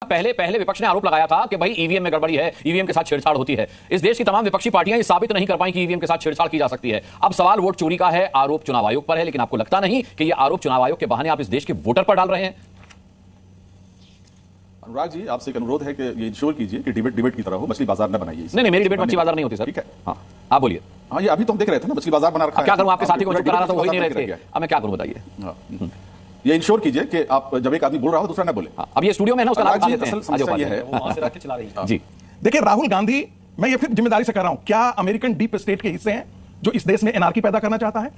पहले पहले विपक्ष ने आरोप लगाया था कि भाई ईवीएम में गड़बड़ी है, ईवीएम के साथ छेड़छाड़ होती है। इस देश की तमाम विपक्षी पार्टियां ये साबित नहीं कर पाई कि ईवीएम के साथ छेड़छाड़ की जा सकती है। अब सवाल वोट चोरी का है, आरोप चुनाव आयोग पर है, लेकिन आपको लगता नहीं कि ये आरोप चुनाव आयोग के बहाने आप इस देश के वोटर पर डाल रहे हैं? अनुराग जी, आपसे एक अनुरोध है कि ये इंश्योर कीजिए कि डिबेट की तरह हो, मछली बाजार न बनाइए। नहीं, मेरी डिबेट मछली बाजार नहीं होती सर। ठीक है, हाँ आप बोलिए। हाँ, ये अभी तो हम देख रहे थे ना, मछली बाजार बना रखा है। क्या करूं, आपके साथी को चुप करा रहा था, वही नहीं रहे थे। अब मैं क्या करूं बताइए। ये इंश्योर कीजिए कि आप जब एक आदमी बोल रहा हो दूसरा ना बोले। अब ये स्टूडियो में ना उसका लाभ असल लेते हैं। समस्या ये है जी देखिए, राहुल गांधी, मैं ये फिर जिम्मेदारी से कर रहा हूं, क्या अमेरिकन डीप स्टेट के हिस्से हैं जो इस देश में एनार्की पैदा करना चाहता है?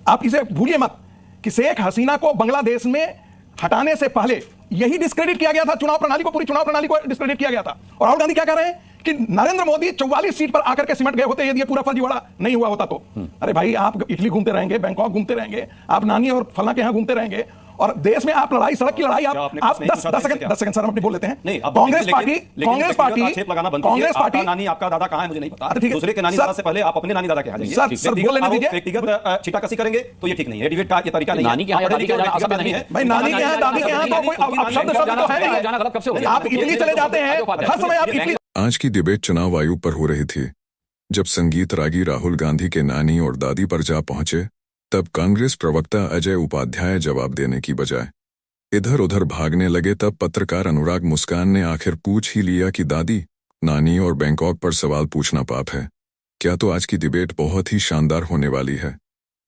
आप इसे भूलिए मत कि शेख हसीना को बांग्लादेश में हटाने से पहले यही डिस्क्रेडिट किया गया था, चुनाव प्रणाली को, पूरी चुनाव प्रणाली को डिस्क्रेडिट किया गया था। और राहुल गांधी क्या कह रहे हैं कि नरेंद्र मोदी 44 सीट पर आकर के सिमट गए होते यदि पूरा फर्जीवाड़ा नहीं हुआ होता तो। अरे भाई, आप इटली घूमते रहेंगे, बैंकॉक घूमते रहेंगे, आप नानी और फला के यहां घूमते रहेंगे, और देश में आप लड़ाई, सड़क की लड़ाई, आप 10 सेकंड सर हम अपनी बोल लेते हैं। कांग्रेस पार्टी नानी आपका दादा कहां है मुझे नहीं पता। दूसरे के नानी दादा से पहले आप अपने नानी दादा के यहाँ जाइए। सर बोल लेने दीजिए। व्यक्तिगत छिटाकसी करेंगे तो ये ठीक नहीं है, डिबेट का ये तरीका नहीं है। नानी के यहाँ दादी के यहाँ असभ्य नहीं है भाई, नानी के यहाँ दादी के यहाँ तो कोई अपशब्द तो है नहीं। आप इटली चले जाते हैं, हर समय आप इटली। आज की डिबेट चुनाव आयोग पर हो रही थी। जब संगीत रागी राहुल गांधी के नानी और दादी पर जा पहुंचे, तब कांग्रेस प्रवक्ता अजय उपाध्याय जवाब देने की बजाय इधर उधर भागने लगे। तब पत्रकार अनुराग मुस्कान ने आखिर पूछ ही लिया कि दादी, नानी और बैंकॉक पर सवाल पूछना पाप है क्या? तो आज की डिबेट बहुत ही शानदार होने वाली है।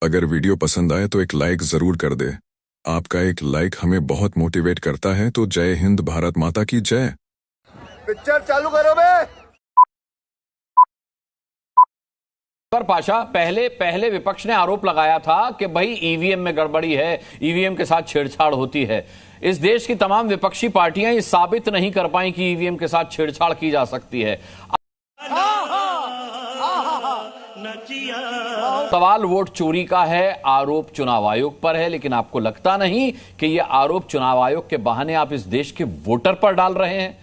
अगर वीडियो पसंद आए तो एक लाइक जरूर कर दे। आपका एक लाइक हमें बहुत मोटिवेट करता है। तो जय हिंद, भारत माता की जय। पिक्चर चालू करो बे। पर पाशा, पहले विपक्ष ने आरोप लगाया था कि भाई ईवीएम में गड़बड़ी है, ईवीएम के साथ छेड़छाड़ होती है। इस देश की तमाम विपक्षी पार्टियां ये साबित नहीं कर पाई कि ईवीएम के साथ छेड़छाड़ की जा सकती है। सवाल वोट चोरी का है, आरोप चुनाव आयोग पर है, लेकिन आपको लगता नहीं कि यह आरोप चुनाव आयोग के बहाने आप इस देश के वोटर पर डाल रहे हैं?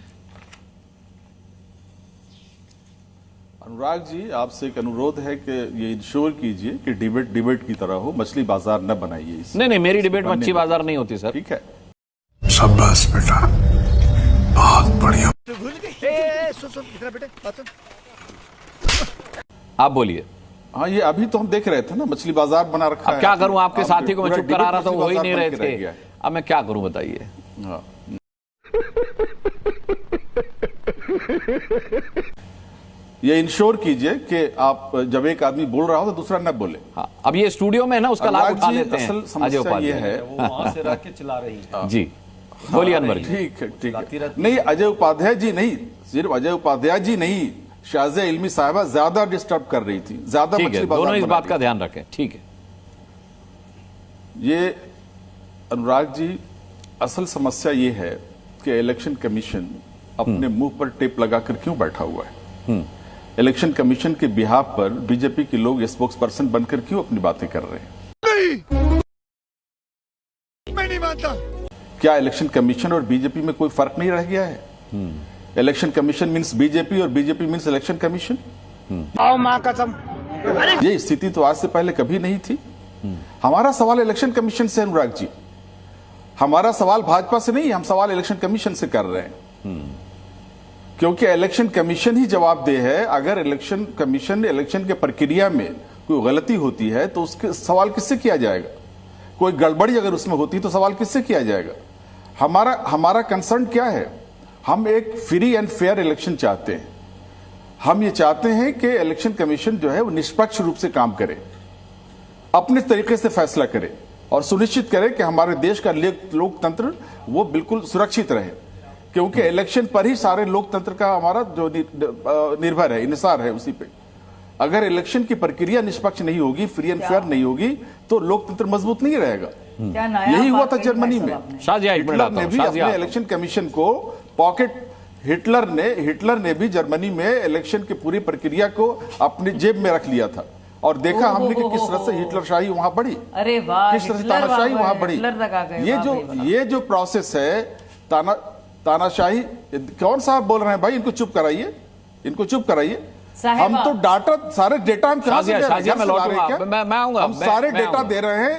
अनुराग जी, आपसे एक अनुरोध है कि ये इंश्योर कीजिए कि डिबेट की तरह हो, मछली बाजार न बनाइए। नहीं, मेरी डिबेट मच्छी बाजार नहीं होती सर। ठीक है, शाबाश बेटा, बहुत बढ़िया। आप बोलिए। हाँ, ये अभी तो हम देख रहे थे ना, मछली बाजार बना रखा है। अब क्या करूं, आपके साथी को मैं चुप करा रहा था, वो ही नहीं रहे थे। अब मैं क्या करूं बताइए। हाँ। ये इंश्योर कीजिए कि आप जब एक आदमी बोल रहा हो तो दूसरा न बोले। हाँ, अब ये स्टूडियो में ना उसका लाभ उठा लेते हैं। असल समस्या ये है, वो वहां से रख के चला रही है। जी बोलिए अनवर जी। ठीक है। नहीं, अजय उपाध्याय जी नहीं, सिर्फ अजय उपाध्याय जी नहीं, शाज़िया इल्मी साहिबा ज्यादा डिस्टर्ब कर रही थी, ज्यादा मछली बाजार। दोनों इस बात का ध्यान रखें। ठीक है। ये अनुराग जी, असल समस्या ये है कि इलेक्शन कमीशन अपने मुंह पर टेप लगाकर क्यों बैठा हुआ है? इलेक्शन कमीशन के बिहाफ पर बीजेपी के लोग स्पोक्स पर्सन बनकर क्यों अपनी बातें कर रहे हैं? मैं नहीं मानता। क्या इलेक्शन कमीशन और बीजेपी में कोई फर्क नहीं रह गया है? इलेक्शन कमीशन मींस बीजेपी और बीजेपी मींस इलेक्शन कमीशन। आओ मां कसम। ये स्थिति तो आज से पहले कभी नहीं थी। हमारा सवाल इलेक्शन कमीशन से, अनुराग जी, हमारा सवाल भाजपा से नहीं, हम सवाल इलेक्शन कमीशन से कर रहे हैं। क्योंकि इलेक्शन कमीशन ही जवाबदेह है। अगर इलेक्शन कमीशन इलेक्शन के प्रक्रिया में कोई गलती होती है तो उसके सवाल किससे किया जाएगा? कोई गड़बड़ी अगर उसमें होती है तो सवाल किससे किया जाएगा? हमारा कंसर्न क्या है? हम एक फ्री एंड फेयर इलेक्शन चाहते हैं। हम ये चाहते हैं कि इलेक्शन कमीशन जो है वो निष्पक्ष रूप से काम करे, अपने तरीके से फैसला करे और सुनिश्चित करे कि हमारे देश का लोकतंत्र वो बिल्कुल सुरक्षित रहे। क्योंकि इलेक्शन पर ही सारे लोकतंत्र का हमारा जो निर्भर है, इंसार है उसी पे। अगर इलेक्शन की प्रक्रिया निष्पक्ष नहीं होगी, फ्री एंड फेयर नहीं होगी, तो लोकतंत्र मजबूत नहीं रहेगा। यही हुआ था जर्मनी में। हिटलर ने भी अपने इलेक्शन कमीशन को पॉकेट, हिटलर ने भी जर्मनी में इलेक्शन की पूरी प्रक्रिया को अपनी जेब में रख लिया था। और देखा हमने कि किस तरह से हिटलरशाही वहां बढ़ी, अरे वाह, किस तरह से तानाशाही वहां बढ़ी। ये जो प्रोसेस है तानाशाही, कौन साहब बोल रहे हैं भाई? इनको चुप कराइए, इनको चुप कराइए। हम तो डाटा, सारे डेटा हम कहां से दे रहे हैं? हम सारे डेटा दे रहे हैं।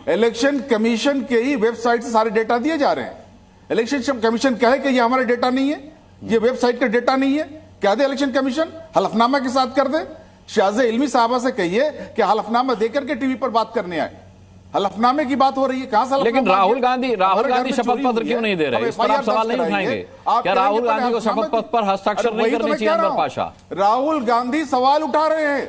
इलेक्शन कमीशन के ही वेबसाइट से सारे डेटा दिए जा रहे हैं। इलेक्शन कमीशन कहे कि ये हमारा डेटा नहीं है, ये वेबसाइट का डेटा नहीं है, कह दे इलेक्शन कमीशन, हलफनामा के साथ कर दे। शाहज़े इल्मी साहबा से कहिए कि हलफनामा देकर के टीवी पर बात करने आए। हलफनामे की बात हो रही है, कहां से? लेकिन राहुल गांधी शपथ पत्र क्यों नहीं दे रहे? इस पर आप सवाल नहीं उठाएंगे? क्या राहुल गांधी को शपथ पत्र पर हस्ताक्षर नहीं करने चाहिए अनवर पाशा? राहुल गांधी सवाल उठा रहे हैं,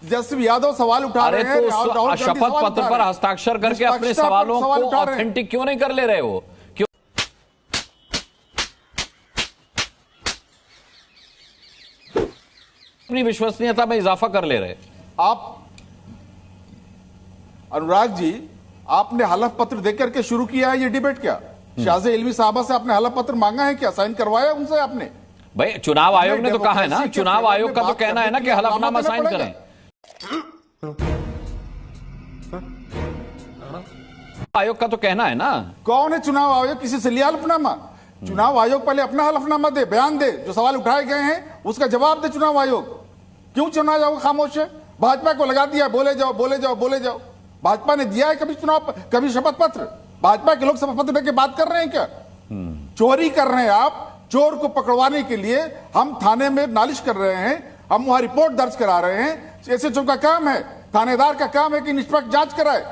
जसवीर यादव सवाल उठा रहे हैं, तो शपथ पत्र पर हस्ताक्षर करके अपने सवालों को ऑथेंटिक क्यों नहीं कर ले रहे हो? अपनी विश्वसनीयता में इजाफा कर ले रहे। आप अनुराग जी, आपने हलफ पत्र देकर के शुरू किया है ये डिबेट क्या? शाहज़े इल्मी साहबा से आपने हलफ पत्र मांगा है क्या? साइन करवाया उनसे आपने? भाई चुनाव आयोग ने तो कहा है ना, चुनाव आयोग का तो कहना है ना कि हलफनामा साइन करें। आयोग का तो कहना है ना। कौन है चुनाव आयोग? किसी से लिया हलफनामा? चुनाव आयोग पहले अपना हलफनामा दे, बयान दे, जो सवाल उठाए गए हैं उसका जवाब दे चुनाव आयोग। क्यों चुनाव आयोग खामोश है? भाजपा को लगा दिया, बोले जाओ बोले जाओ बोले जाओ। भाजपा ने दिया है कभी चुनाव, कभी शपथ पत्र? भाजपा के लोग शपथ पत्र देके बात कर रहे हैं क्या? चोरी कर रहे हैं आप। चोर को पकड़वाने के लिए हम थाने में नालिश कर रहे हैं, हम वहां रिपोर्ट दर्ज करा रहे हैं। एसएचओ का काम है, थानेदार का काम है कि निष्पक्ष जांच कराए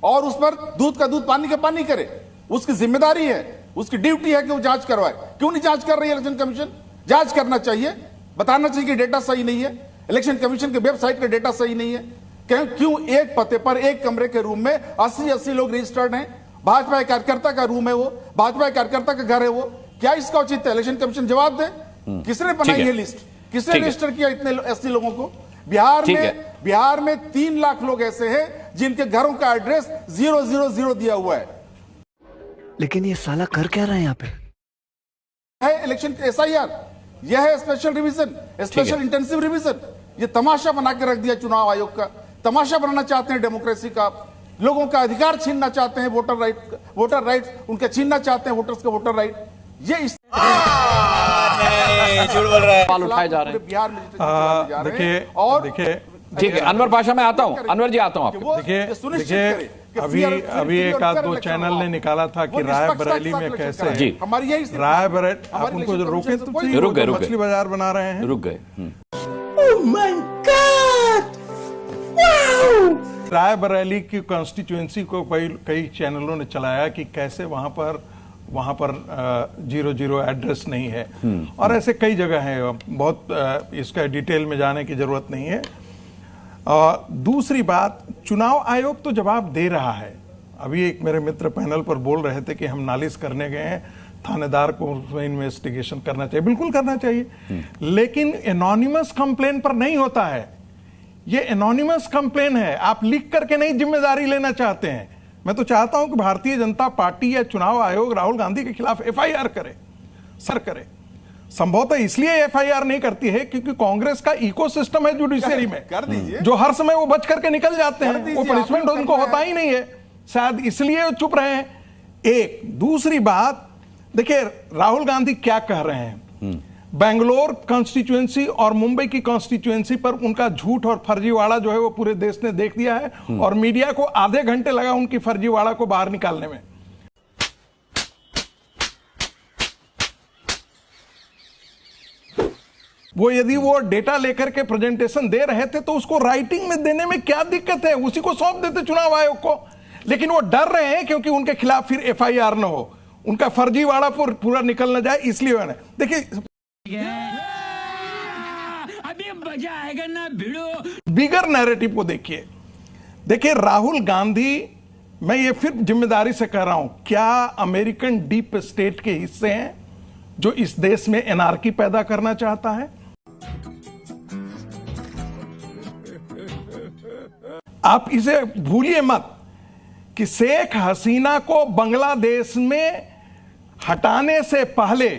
और उस पर दूध का दूध पानी का पानी करे। उसकी जिम्मेदारी है, उसकी ड्यूटी है कि वो जांच करवाए। क्यों नहीं जांच कर रही है इलेक्शन कमीशन? जांच करना चाहिए, बताना चाहिए कि डेटा सही नहीं है, इलेक्शन कमीशन के वेबसाइट का डेटा सही नहीं है। क्यों एक पते पर एक कमरे के रूम में 80 लोग रजिस्टर्ड हैं? भाजपा कार्यकर्ता का रूम है वो, भाजपा कार्यकर्ता का घर है वो। क्या इसका औचित्य? इलेक्शन कमीशन जवाब दे। किसने बनाई ये लिस्ट? किसने रजिस्टर किया इतने 80 लोगों को? बिहार में 3 लाख लोग ऐसे हैं जिनके घरों का एड्रेस 000 दिया हुआ है। लेकिन ये साला कर क्या रहे हैं यहाँ पे? है इलेक्शन SIR, यह है special revision, special intensive revision. ये तमाशा बना के रख दिया चुनाव आयोग का। तमाशा बनाना चाहते हैं डेमोक्रेसी का, लोगों का अधिकार छीनना चाहते हैं, वोटर राइट उनके छीनना चाहते हैं, वोटर्स का वोटर राइट। ये इस झूठ बोल रहा है, सवाल उठाए जा रहे हैं बिहार में। देखिए ठीक है अनवर पाशा, मैं आता हूं। अनवर जी आता हूं आपके। देखिए अभी एक आध दो चैनल ने निकाला था कि रायबरेली में कैसे जी रायबरेली, आप उनको जो रोके तो रुक गए मछली बाजार बना रहे हैं, रुक गए। रायबरेली की कॉन्स्टिट्यूएंसी को कई चैनलों ने चलाया कि कैसे वहां पर 00 एड्रेस नहीं है, और ऐसे कई जगह है। बहुत इसका डिटेल में जाने की जरूरत नहीं है। दूसरी बात, चुनाव आयोग तो जवाब दे रहा है। अभी एक मेरे मित्र पैनल पर बोल रहे थे कि हम नालिश करने गए हैं, थानेदार को इन्वेस्टिगेशन करना चाहिए। बिल्कुल करना चाहिए, लेकिन एनोनिमस कंप्लेन पर नहीं होता है। ये एनोनिमस कंप्लेन है, आप लिख करके नहीं जिम्मेदारी लेना चाहते हैं। मैं तो चाहता हूं कि भारतीय जनता पार्टी या चुनाव आयोग राहुल गांधी के खिलाफ FIR करे, सर करे। संभवतः इसलिए FIR नहीं करती है क्योंकि कांग्रेस का इकोसिस्टम है जुडिशियरी में, कर दीजिए, जो हर समय वो बच करके निकल जाते हैं, वो पनिशमेंट उनको होता ही नहीं है, शायद इसलिए वो चुप रहे हैं। एक दूसरी बात देखिए, राहुल गांधी क्या कह रहे हैं, बेंगलोर कॉन्स्टिट्यूएंसी और मुंबई की कॉन्स्टिट्यूएंसी पर उनका झूठ और फर्जीवाड़ा जो है वो पूरे देश ने देख दिया है, और मीडिया को आधे घंटे लगा उनकी फर्जीवाड़ा को बाहर निकालने में। वो यदि वो डेटा लेकर के प्रेजेंटेशन दे रहे थे तो उसको राइटिंग में देने में क्या दिक्कत है, उसी को सौंप देते चुनाव आयोग को। लेकिन वो डर रहे हैं क्योंकि उनके खिलाफ फिर FIR न हो, उनका फर्जीवाड़ा पूरा निकल न जाए, इसलिए। देखिए अभी मजा आएगा ना भिड़ो। बिगर नैरेटिव को देखिए राहुल गांधी, मैं ये फिर जिम्मेदारी से कह रहा हूं, क्या अमेरिकन डीप स्टेट के हिस्से हैं जो इस देश में एनार्की पैदा करना चाहता है? आप इसे भूलिए मत कि शेख हसीना को बांग्लादेश में हटाने से पहले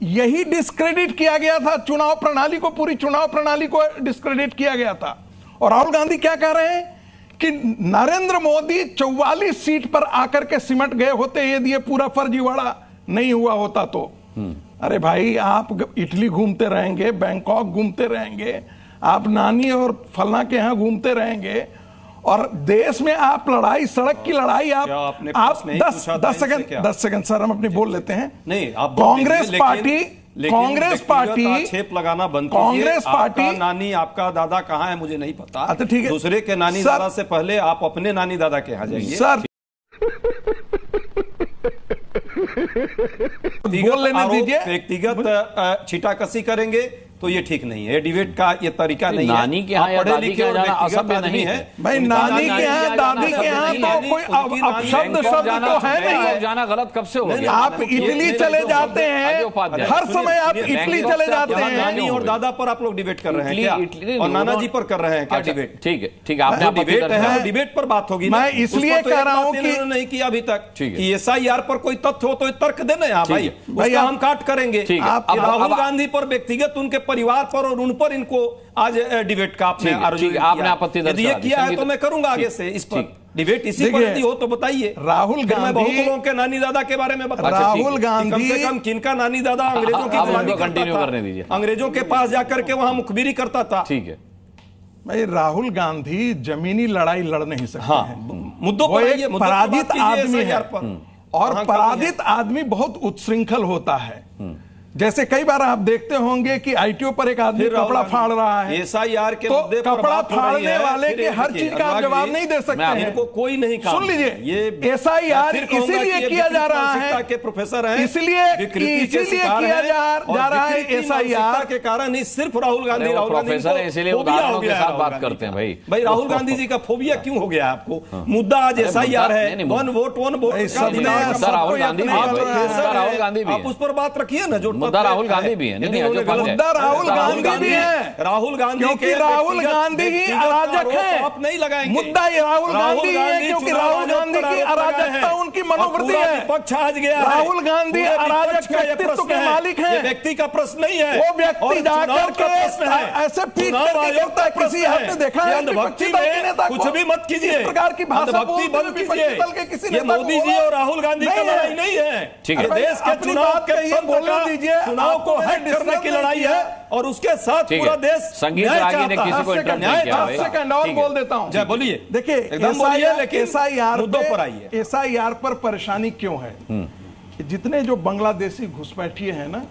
यही डिस्क्रेडिट किया गया था, चुनाव प्रणाली को, पूरी चुनाव प्रणाली को डिस्क्रेडिट किया गया था। और राहुल गांधी क्या कह रहे हैं कि नरेंद्र मोदी 44 सीट पर आकर के सिमट गए होते यदि ये पूरा फर्जीवाड़ा नहीं हुआ होता तो। अरे भाई, आप इटली घूमते रहेंगे, बैंकॉक घूमते रहेंगे, आप नानी और फलना के यहां घूमते रहेंगे, और देश में आप लड़ाई, सड़क की लड़ाई, क्या आप आपने 10 सेकंड सर हम अपनी बोल लेते हैं। नहीं, आप कांग्रेस पार्टी, कांग्रेस पार्टी आक्षेप लगाना बंद कीजिए। कांग्रेस पार्टी, आपका नानी आपका दादा कहाँ है मुझे नहीं पता। अच्छा ठीक है, दूसरे के नानी दादा से पहले आप अपने नानी दादा के यहाँ जाइए सर। बोल लेने दीजिए। व्यक्तिगत छीटाकसी करेंगे तो ये ठीक नहीं है, डिबेट का ये तरीका नहीं है। नानी के यहाँ या दादी के यहाँ जाना असभ्य नहीं है भाई। नानी के यहाँ, दादी के यहाँ तो कोई अपशब्द शब्द तो है नहीं। जाना गलत कब से हो गया? आप इटली चले जाते हैं, हर समय आप इटली चले जाते हैं। नानी और दादा पर आप लोग डिबेट कर रहे हैं क्या? और नाना जी पर कर रहे हैं क्या डिबेट? ठीक है, ठीक है, आपने डिबेट है, डिबेट पर बात होगी। मैं इसलिए कह रहा हूं कि नहीं किया अभी तक कि SIR पर कोई तथ्य हो तो तर्क देना यहाँ भाई, उसका हम काट करेंगे। राहुल गांधी पर व्यक्तिगत उनके परिवार पर और उन पर इनको आज डिबेट का आपने आपत्ति यदि ये किया है तो मैं करूंगा आगे से इस पर डिबेट। इसी पर यदि हो तो बताइए। राहुल गांधी, बहुत लोगों के नानी दादा के बारे में बता। राहुल गांधी, कम से कम किनका नानी दादा अंग्रेजों की गुलामी कंटिन्यू करने दीजिए, अंग्रेजों के पास जाकर के वहां मुखबिरी करता था। ठीक है भाई। राहुल गांधी जमीनी लड़ाई लड़ नहीं सकते हैं। मुद्दों पर आइए, पराजित आदमी है और हाँ, पराजित आदमी बहुत उत्श्रृंखल होता है। जैसे कई बार आप देखते होंगे कि ITO पर एक आदमी कपड़ा फाड़ रहा है, SIR के तो मुद्दे पर कपड़ा बात हो रही फाड़ने है। वाले के हर चीज का आप जवाब नहीं दे सकते हैं। इनको कोई नहीं काम। सुन लीजिए, SIR इसीलिए किया जा रहा है के प्रोफेसर हैं, इसलिए किया जा रहा है SIR के कारण ही सिर्फ राहुल गांधी प्रोफेसर है, इसीलिए उदाहरणों के साथ बात करते हैं भाई। राहुल गांधी जी का फोबिया क्यों हो गया आपको? मुद्दा आज SIR है, वन वोट राहुल गांधी भी है, आप उस पर बात रखिए ना। जो मुद्दा राहुल गांधी भी है, मुद्दा राहुल गांधी भी है, राहुल गांधी क्योंकि राहुल गांधी ही अराजक है। आप नहीं लगाएंगे। मुद्दा राहुल गांधी ही है क्योंकि राहुल गांधी की अराजकता उनकी मनोवृत्ति है। पक्ष आज गया। राहुल गांधी अराजक व्यक्तित्व के मालिक हैं। व्यक्ति का प्रश्न नहीं है, वो व्यक्ति जाकर के ऐसे पीठ करके किसी आपने देखा है भक्ति में कुछ भी मत कीजिए, प्रकार की भाषा भक्ति बंद कीजिए। ये मोदी जी और राहुल गांधी की लड़ाई नहीं है, ये देश के चुनाव के बोलने दीजिए। चुनाव को करने की लड़ाई है और उसके साथ पूरा देश। संगीत रागी ने किसी को इंटरप्ट नहीं किया। सेकंड और बोल देता हूं। जय बोलिए। देखिए, एकदम बोलिए, लेकिन मुद्दों पर आइए। SIR पर परेशानी क्यों है? जितने जो बांग्लादेशी घुसपैठिए हैं ना,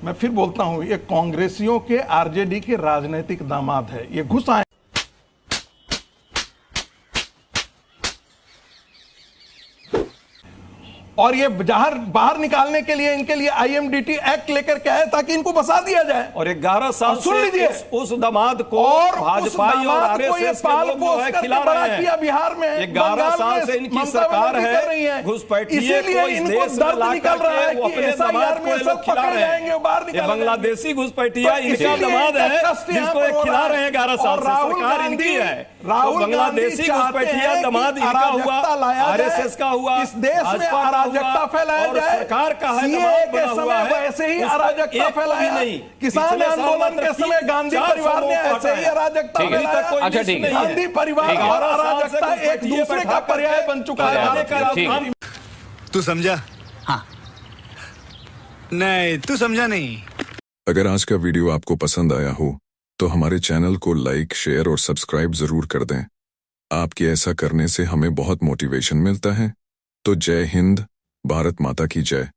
मैं फिर बोलता हूं, ये कांग्रेसियों के RJD के राजनीतिक दामाद है। ये घुस आए और ये बाहर निकालने के लिए इनके लिए IMDT एक्ट लेकर के आए ताकि इनको बसा दिया जाए। और 11 साल सुन लीजिए, उस दामाद को भाजपाई और RSS के लोग जो है खिला रहे हैं बिहार में। 11 साल से इनकी सरकार है, घुसपैठिए को इस देश में ला करके वो अपने दामाद को लोग खिला रहे हैं। ये बांग्लादेशी घुसपैठिया इनका दामाद है जिसको ये खिला रहे हैं 11 साल से। सरकार इनकी है। बांग्लादेशी घुसपैठिया दामाद इनका हुआ, RSS का हुआ, इस देश में अराजकता फैलाया जाए। सरकार का है के समय वैसे ही अराजकता फैलाया नहीं। किसान आंदोलन के समय गांधी परिवार ने ऐसे ही अराजकता फैलाया। अच्छा ठीक है, गांधी परिवार और अराजकता एक दूसरे का पर्याय बन चुका है। तू समझा? हाँ। नहीं, तू समझा नहीं। अगर आज का वीडियो आपको पसंद आया हो तो हमारे चैनल को लाइक, शेयर और सब्सक्राइब जरूर कर दें। आपके ऐसा करने से हमें बहुत मोटिवेशन मिलता है। तो जय हिंद, भारत माता की जय।